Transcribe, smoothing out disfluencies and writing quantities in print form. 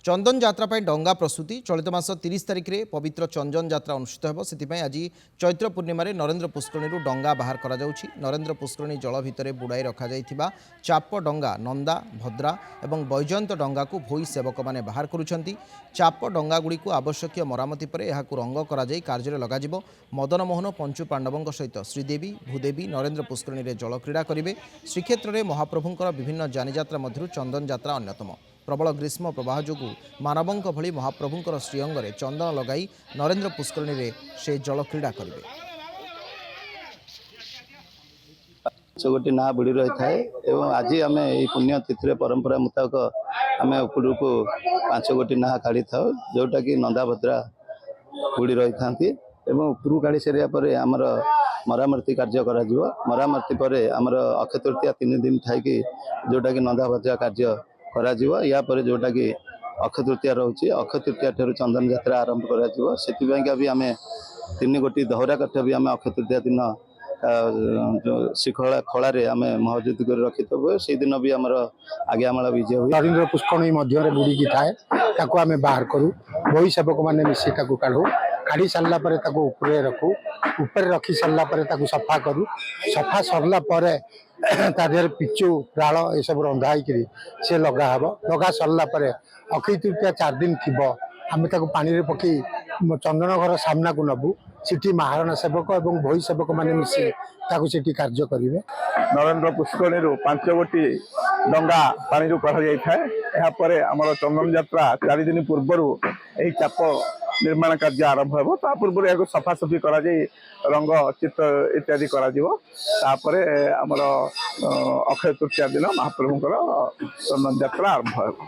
चंदन यात्रा पर डंगा प्रस्तुति चलित मास 30 तारिख में पवित्र चंदन यात्रा अनुष्ठित हो से आज चैत्र पूर्णिम नरेन्द्र पुष्करणी डंगा बाहर करा नरेन्द्र पुष्करणी जल भितर बुड़ाई रखा चाप डंगा नंदा भद्रा और बैजयंत डंगा को भोई सेवक मैंने बाहर करुँच चाप डंगागुड़ी को आवश्यक मरामती पर यह रंग कर कार्य लग मदन मोहन पंचु पांडवों सहित श्रीदेवी भूदेवी नरेन्द्र पुष्करणी में जल क्रीड़ा करेंगे। श्रीक्षेत्र में महाप्रभुंर विभिन्न जानीजात्रा मध्य चंदन यात्रा अन्यतम। प्रबल ग्रीष्म प्रवाह जो मानवों भली महाप्रभुंर श्रीअंगरे चंदन लगाई नरेन्द्र पुष्करणी में से जल क्रीड़ा करेंगे। गोटे ना बुड़ी रही थाए एवं आज आम ये पुण्यतिथि परंपरा मुताबक आम ऊपर को 5 गोटी ना काढ़ी था जोटा कि नंदा भद्रा बुड़ी रही था ऊपर काढ़ी सारा पर आमर मरामती कार्य करा मरामती पर आमर अक्षय तृतीया 3 दिन थी जोटा कि नंदा भद्रा कार्य करा या पर जोटा कि अक्षय तृतीया रोचे अक्षय तृतीया ठार चंदन यात्रा आरंभ करा भी आम 3 गोटी दहरा काठ भी आम अक्षय तृतीया दिन शिखला खलारे आम महजूद कर रखी से दिन भी आमर आज्ञामाला विजय हुए। नरेन्द्र पुष्करणी मध्य बुड़ी थाए आम बाहर करूँ बही सेवक मैंने मिसी काढ़ू काढ़ी सारा पर रखू ऊपर रखी सारा सफा करूँ सफा सरला तादेह पिचु राल ये सब रंधा से लगा हम लगा सरला अक्षय तृतीया 4 दिन थी आम पानी पकई चंदन घर सामना को नबू सिटी महाराणा सेवक और भोई सेवक मैंने मिसी कार्य करेंगे। नरेन्द्र पुष्करणी 5 गोटी डंगा पानी कढ़ाई आमर चंदन यात्रा 4 दिन पूर्वर यही चाप निर्माण कार्य आरंभ हो पूर्व यह सफासफी कर रंग चित्र इत्यादि कर अक्षय तृतीया दिन महाप्रभुंर चंदन यात्रा आरंभ हो।